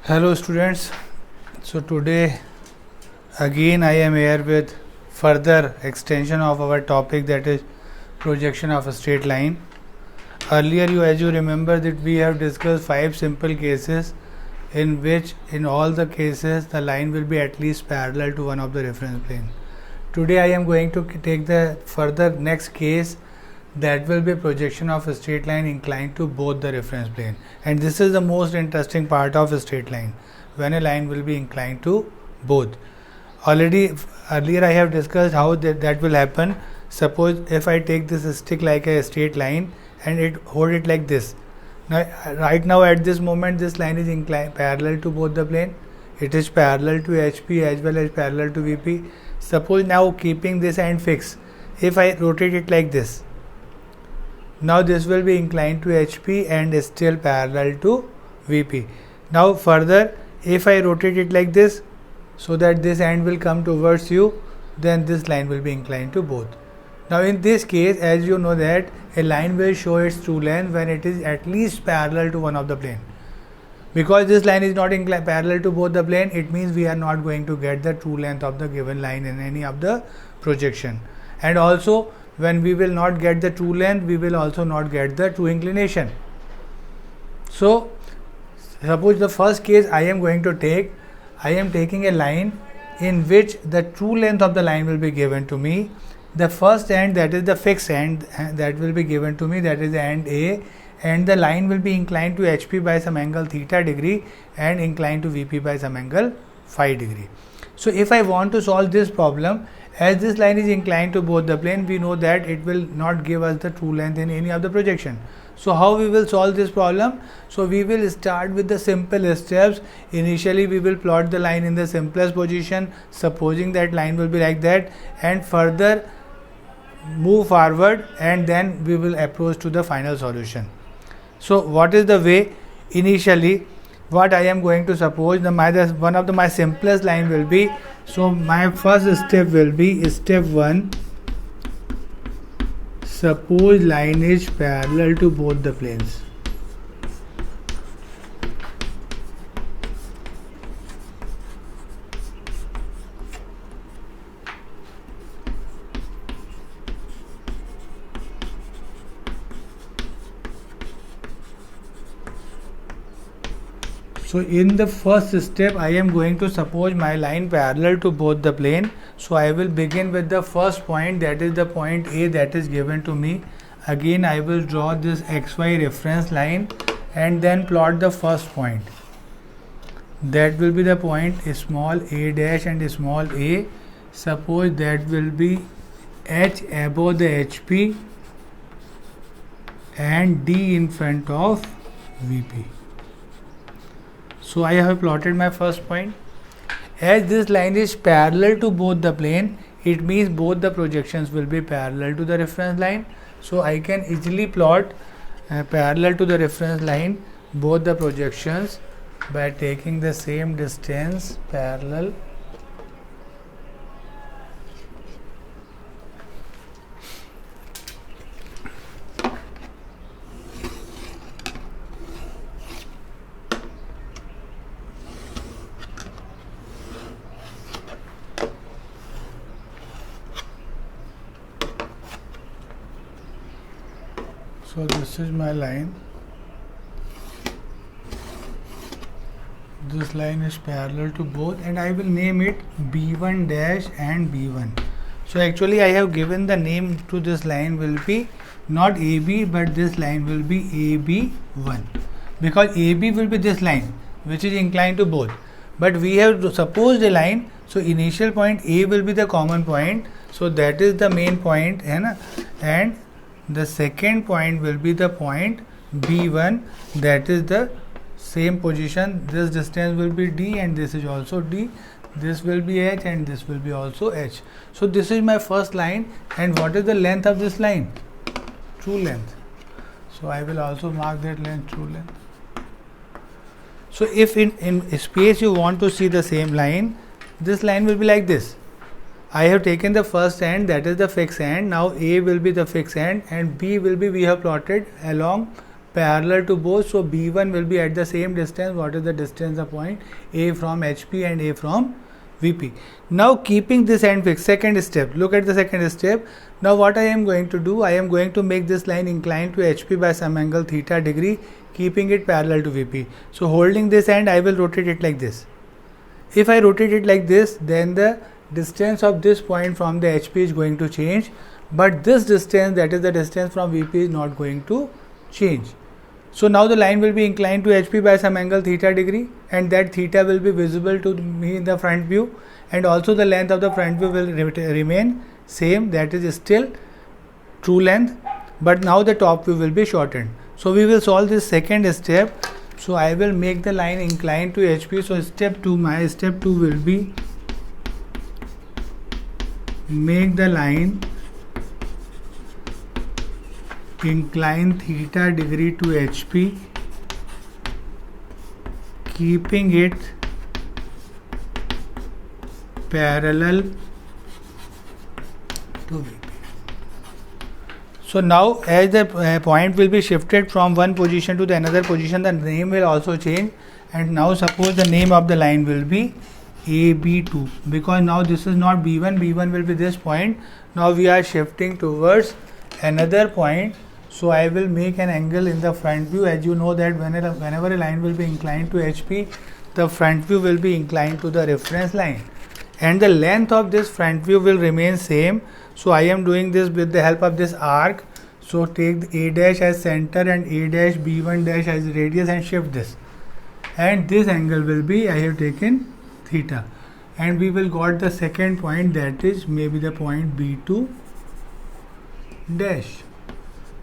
Hello students, so today again I am here with further extension of our topic, that is projection of a straight line. Earlier as you remember that we have discussed 5 simple cases in which in all the cases the line will be at least parallel to one of the reference plane. Today I am going to take the further next case, that will be projection of a straight line inclined to both the reference plane, and this is the most interesting part of a straight line, when a line will be inclined to both. Earlier I have discussed how that will happen. Suppose if I take this stick like a straight line and hold it like this. Now right now at this moment this line is inclined parallel to both the plane. It is parallel to HP as well as parallel to VP. Suppose now keeping this end fixed, if I rotate it like this, now this will be inclined to HP and is still parallel to VP. Now further, if I rotate it like this, so that this end will come towards you, then this line will be inclined to both. Now in this case, as you know that a line will show its true length when it is at least parallel to one of the plane. Because this line is not parallel to both the plane, it means we are not going to get the true length of the given line in any of the projection. And also, when we will not get the true length, we will also not get the true inclination. So suppose the first case I am going to take, I am taking a line in which the true length of the line will be given to me. The first end, that is the fixed end, that will be given to me, that is the end A, and the line will be inclined to HP by some angle theta degree and inclined to VP by some angle phi degree. So if I want to solve this problem, as this line is inclined to both the plane, we know that it will not give us the true length in any of the projection. So how we will solve this problem? So we will start with the simple steps. Initially we will plot the line in the simplest position, supposing that line will be like that, and further move forward, and then we will approach to the final solution. So what is the way? Initially what I am going to suppose, one of my simplest line will be, so my first step will be step 1, suppose line is parallel to both the planes. So in the first step I am going to suppose my line parallel to both the plane. So I will begin with the first point, that is the point A that is given to me. Again I will draw this XY reference line and then plot the first point. That will be the point small a dash and small a. Suppose that will be H above the HP and D in front of VP. So I have plotted my first point. As this line is parallel to both the plane, it means both the projections will be parallel to the reference line. So I can easily plot parallel to the reference line both the projections by taking the same distance parallel. So this is my line. This line is parallel to both, and I will name it B1 dash and B1. So actually I have given the name to this line will be not AB, but this line will be AB1, because AB will be this line which is inclined to both. But we have supposed a line, so initial point A will be the common point, so that is the main point, and the second point will be the point B1, that is the same position. This distance will be D and this is also D. This will be H and this will be also H. So this is my first line, and what is the length of this line? True length. So I will also mark that length, true length. So if in space you want to see the same line, this line will be like this. I have taken the first end, that is the fixed end. Now A will be the fixed end and B will be, we have plotted along parallel to both, so B1 will be at the same distance. What is the distance of point A from HP and A from VP? Now keeping this end fixed, second step, look at the second step. Now what I am going to do, I am going to make this line inclined to HP by some angle theta degree, keeping it parallel to VP. So holding this end, I will rotate it like this. If I rotate it like this, then the distance of this point from the HP is going to change, but this distance, that is the distance from VP, is not going to change. So now the line will be inclined to HP by some angle theta degree, and that theta will be visible to me in the front view, and also the length of the front view will remain same, that is still true length, but now the top view will be shortened. So we will solve this second step. So I will make the line inclined to HP. So step 2, my step 2 will be make the line incline theta degree to HP, keeping it parallel to VP. So now as the point will be shifted from one position to the another position, the name will also change, and now suppose the name of the line will be AB2, because now this is not B1, B1 will be this point. Now we are shifting towards another point. So I will make an angle in the front view. As you know that whenever a line will be inclined to HP, the front view will be inclined to the reference line, and the length of this front view will remain same. So I am doing this with the help of this arc. So take the A dash as center and A dash B1 dash as radius and shift this, and this angle will be, I have taken theta, and we will got the second point, that is maybe the point B2 dash.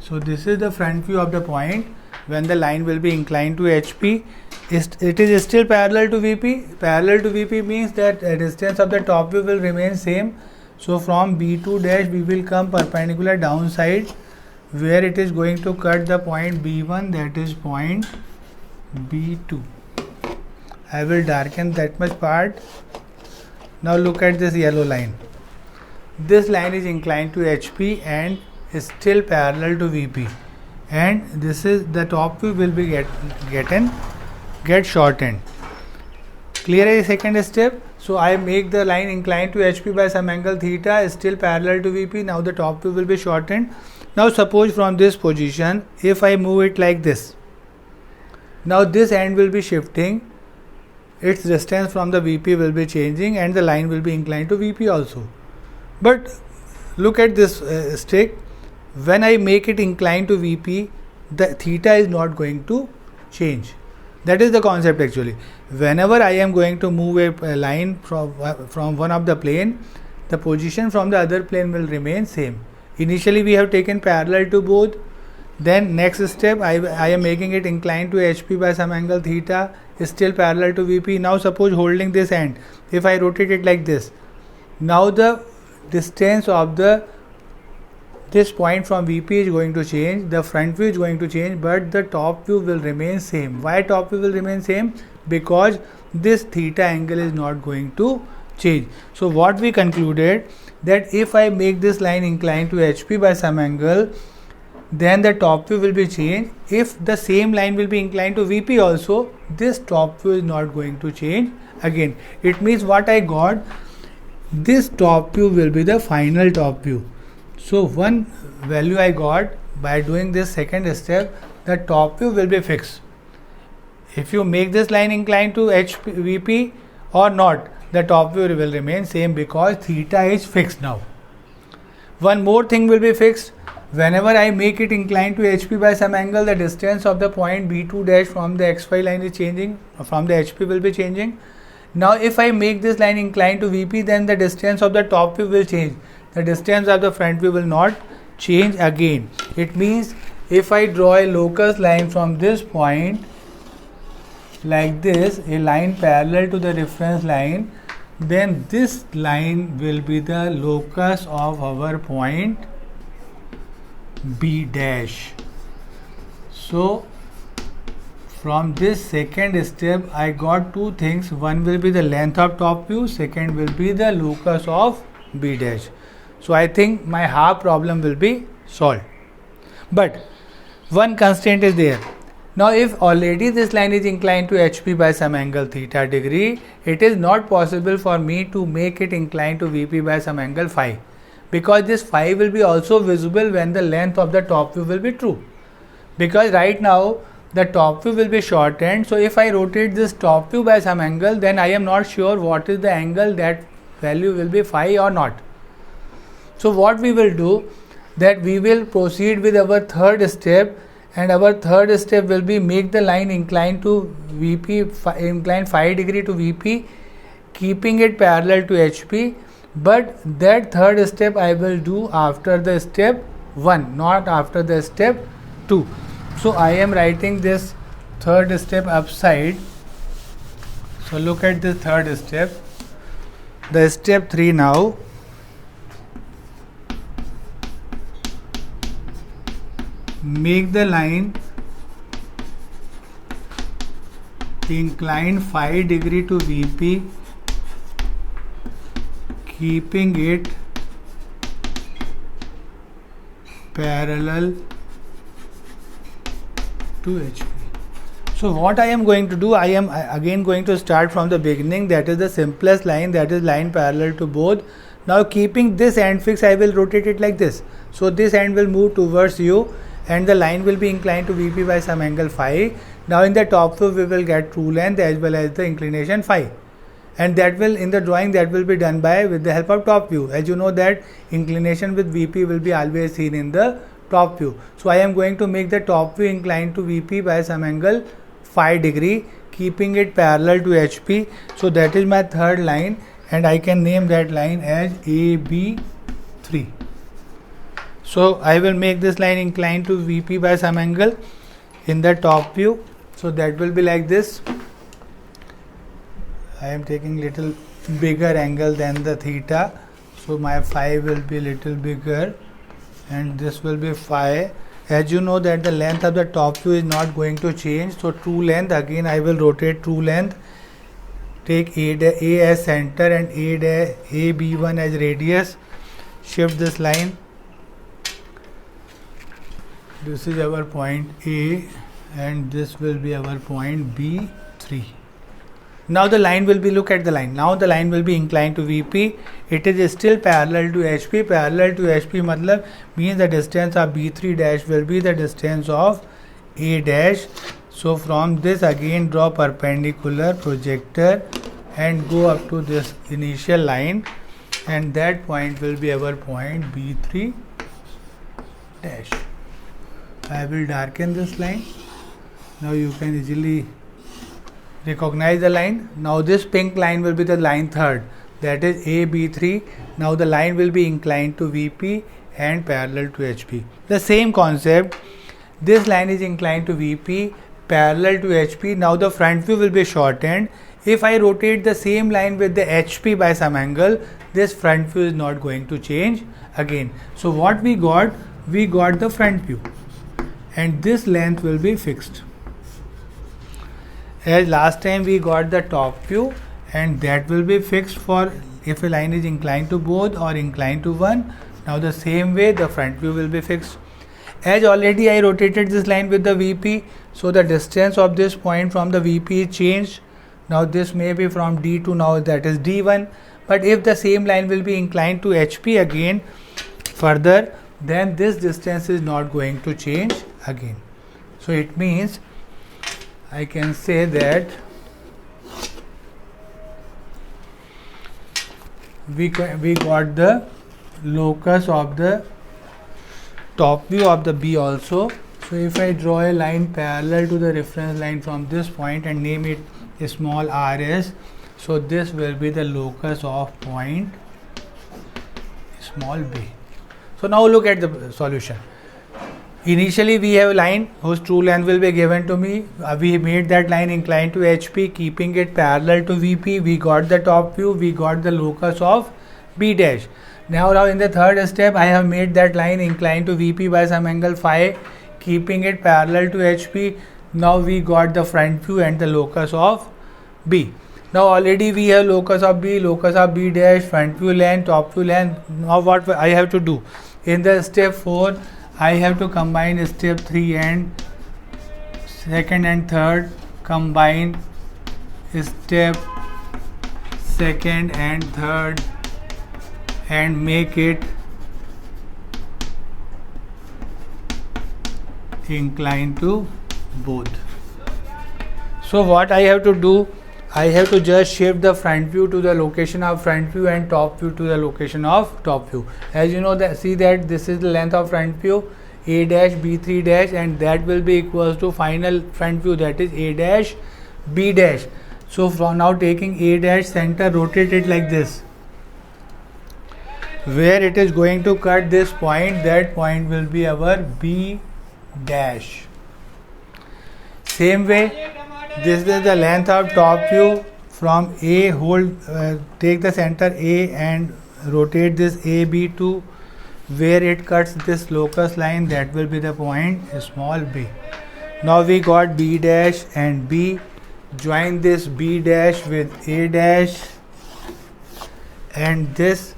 So this is the front view of the point when the line will be inclined to HP. It is still parallel to VP. Parallel to VP means that the distance of the top view will remain same. So from B2 dash we will come perpendicular downside, where it is going to cut the point B1, that is point B2. I will darken that much part. Now look at this yellow line. This line is inclined to HP and is still parallel to VP, and this is the top view will be get shortened. Clear is second step. So I make the line inclined to HP by some angle theta, is still parallel to VP. Now the top view will be shortened. Now suppose from this position, if I move it like this, now this end will be shifting, its distance from the VP will be changing, and the line will be inclined to VP also. But look at this stick. When I make it inclined to VP, the theta is not going to change. That is the concept actually. Whenever I am going to move a line from one of the plane, the position from the other plane will remain same. Initially we have taken parallel to both. Then next step, I am making it inclined to HP by some angle theta, is still parallel to VP. Now suppose holding this end, if I rotate it like this, now the distance of this point from VP is going to change, the front view is going to change, but the top view will remain same. Why top view will remain same? Because this theta angle is not going to change. So what we concluded, that if I make this line inclined to HP by some angle, then the top view will be changed. If the same line will be inclined to VP also, this top view is not going to change again. It means what I got, this top view will be the final top view. So one value I got by doing this second step, the top view will be fixed. If you make this line inclined to VP or not, the top view will remain same because theta is fixed now. One more thing will be fixed. Whenever I make it inclined to HP by some angle, the distance of the point B2 dash from the XY line is changing, from the HP will be changing. Now if I make this line inclined to VP, then the distance of the top view will change. The distance of the front view will not change again. It means if I draw a locus line from this point like this, a line parallel to the reference line, then this line will be the locus of our point B dash. So from this second step I got two things. One will be the length of top view, second will be the locus of B dash. So I think my half problem will be solved. But one constraint is there. Now if already this line is inclined to HP by some angle theta degree, it is not possible for me to make it inclined to VP by some angle phi, because this phi will be also visible when the length of the top view will be true, because right now the top view will be shortened. So if I rotate this top view by some angle, then I am not sure what is the angle, that value will be phi or not. So what we will do, that we will proceed with our third step, and our third step will be make the line inclined to VP, inclined phi degree to VP, keeping it parallel to HP. But that third step I will do after the step 1, not after the step 2. So I am writing this third step upside. So look at this third step. The step 3 now. Make the line inclined phi degree to VP, keeping it parallel to HP. So what I am going to do, I am again going to start from the beginning, that is the simplest line, that is line parallel to both. Now keeping this end fixed, I will rotate it like this. So this end will move towards you and the line will be inclined to VP by some angle phi. Now in the top view we will get true length as well as the inclination phi, and that will, in the drawing, that will be done by with the help of top view. As you know that inclination with VP will be always seen in the top view. So I am going to make the top view inclined to VP by some angle phi degree, keeping it parallel to HP. So that is my third line, and I can name that line as AB3. So I will make this line inclined to VP by some angle in the top view. So that will be like this. I am taking little bigger angle than the theta, so my phi will be little bigger, and this will be phi. As you know that the length of the top view is not going to change, so true length, again I will rotate true length, take A as center and AB1 as radius, shift this line. This is our point A and this will be our point B3. Now the line will be, look at the line, now the line will be inclined to VP. It is still parallel to HP. Parallel to HP matlab means the distance of B3 dash will be the distance of A dash. So from this again draw perpendicular projector and go up to this initial line, and that point will be our point B3 dash. I will darken this line. Now you can easily recognize the line. Now this pink line will be the line third, that is AB3. Now the line will be inclined to VP and parallel to HP. The same concept, this line is inclined to VP, parallel to HP. Now the front view will be shortened. If I rotate the same line with the HP by some angle, this front view is not going to change again. So what we got the front view, and this length will be fixed. As last time we got the top view, and that will be fixed for if a line is inclined to both or inclined to one. Now the same way the front view will be fixed. As already I rotated this line with the VP, so the distance of this point from the VP is changed. Now this may be from D to now that is D1, but if the same line will be inclined to HP again further, then this distance is not going to change again. So it means I can say that we got the locus of the top view of the B also. So if I draw a line parallel to the reference line from this point and name it a small rs, so this will be the locus of point small b. So now look at the solution. Initially we have a line whose true length will be given to me. We made that line inclined to HP, keeping it parallel to VP. We got the top view, we got the locus of B dash. Now in the third step I have made that line inclined to VP by some angle phi, keeping it parallel to HP. Now we got the front view and the locus of B. Now already we have locus of B dash, front view length, top view length. Now what I have to do? In the step 4, I have to combine step 3 and second and third, combine step second and third and make it inclined to both. So what I have to do, I have to just shift the front view to the location of front view and top view to the location of top view. As you know, that see that this is the length of front view a dash b3 dash, and that will be equals to final front view, that is a dash b dash. So from now taking a dash center, rotate it like this, where it is going to cut this point, that point will be our b dash. Same way, this is the length of top view from A, hold take the center A and rotate this AB to where it cuts this locus line, that will be the point small b. Now we got B dash and B. Join this B dash with A dash and this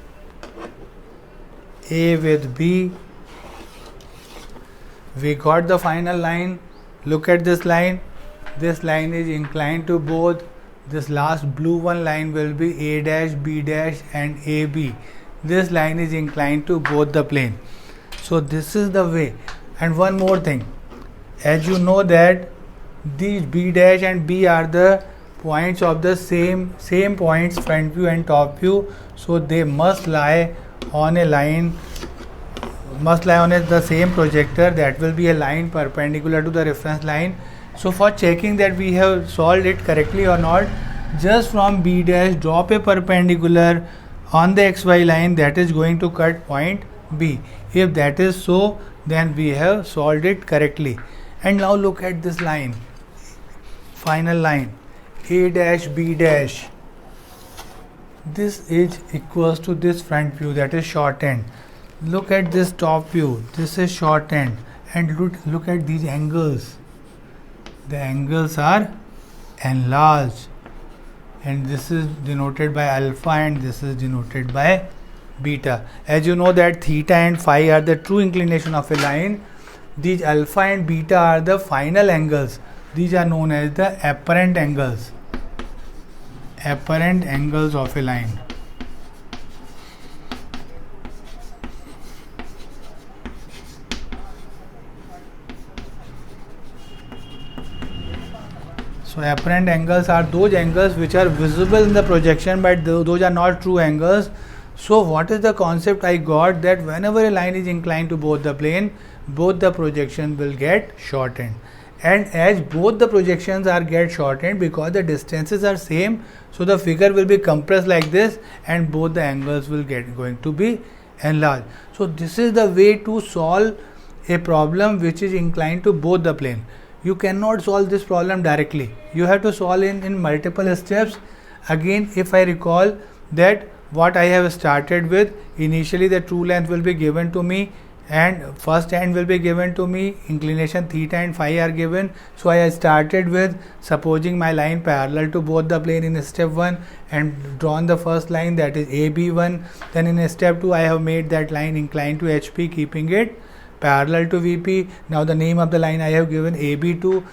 A with B. We got the final line. Look at this line. This line is inclined to both. This last blue one line will be A dash, B dash and AB. This line is inclined to both the plane. So this is the way. And one more thing, as you know that these B dash and B are the points of the same points, front view and top view, so they must lie on a line, the same projector, that will be a line perpendicular to the reference line. So for checking that we have solved it correctly or not, just from B dash drop a perpendicular on the XY line that is going to cut point B. If that is so, then we have solved it correctly. And now look at this line, final line, A dash B dash. This is equals to this front view, that is short end. Look at this top view, this is short end, and look at these angles. The angles are enlarged, and this is denoted by alpha and this is denoted by beta. As you know that theta and phi are the true inclination of a line. These alpha and beta are the final angles. These are known as the apparent angles. Apparent angles of a line. So apparent angles are those angles which are visible in the projection, but those are not true angles. So what is the concept I got? That whenever a line is inclined to both the plane, both the projection will get shortened. And as both the projections are get shortened, because the distances are same, so the figure will be compressed like this, and both the angles will going to be enlarged. So this is the way to solve a problem which is inclined to both the plane. You cannot solve this problem directly. You have to solve in multiple steps. Again, if I recall that what I have started with, initially the true length will be given to me and first end will be given to me, inclination theta and phi are given. So I started with supposing my line parallel to both the plane in step 1 and drawn the first line, that is AB1. Then in step 2 I have made that line inclined to HP, keeping it parallel to VP. Now the name of the line I have given AB2.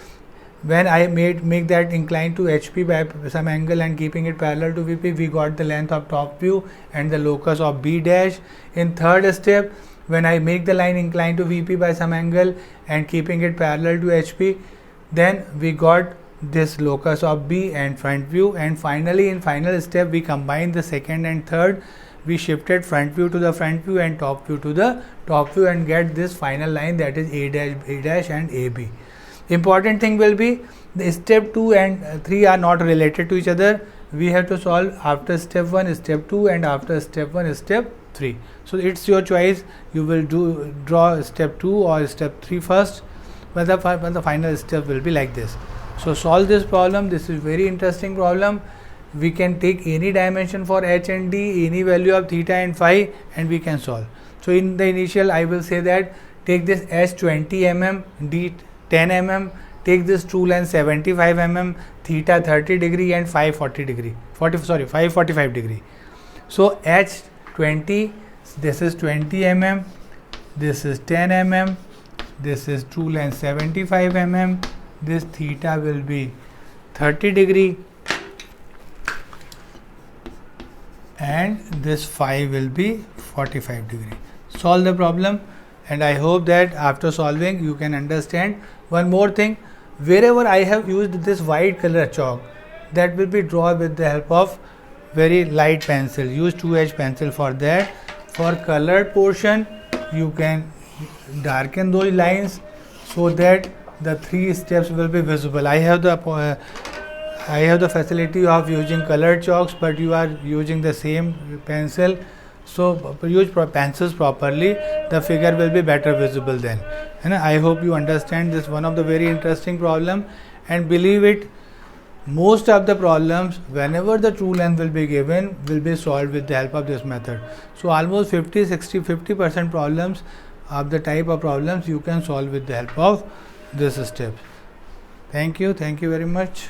When I make that inclined to HP by some angle and keeping it parallel to VP, we got the length of top view and the locus of B dash. In third step, when I make the line inclined to VP by some angle and keeping it parallel to HP, then we got this locus of B and front view. And finally, in final step, we combine the second and third. We shifted front view to the front view and top view to the top view and get this final line, that is A dash, B dash and AB. Important thing will be the step 2 and 3 are not related to each other. We have to solve after step 1, step 2 and after step 1, step 3. So it's your choice. You will draw step 2 or step 3 first, but the final step will be like this. So solve this problem. This is very interesting problem. We can take any dimension for h and d, any value of theta and phi, and we can solve. So in the initial, I will say that take this h 20 mm, d 10 mm, take this true length 75 mm, theta 30 degree and phi 40 degree, phi 45 degree. So h 20, this is 20 mm, this is 10 mm, this is true length 75 mm, this theta will be 30 degree, and this phi will be 45 degree. Solve the problem, and I hope that after solving you can understand. One more thing, wherever I have used this white color chalk, that will be drawn with the help of very light pencil. Use 2H pencil for that. For colored portion, you can darken those lines so that the 3 steps will be visible. I have the facility of using colored chalks, but you are using the same pencil, so use pencils properly, the figure will be better visible then. And I hope you understand this, one of the very interesting problem, and believe it, most of the problems whenever the true length will be given will be solved with the help of this method. So almost 50% problems of the type of problems you can solve with the help of this step. Thank you very much.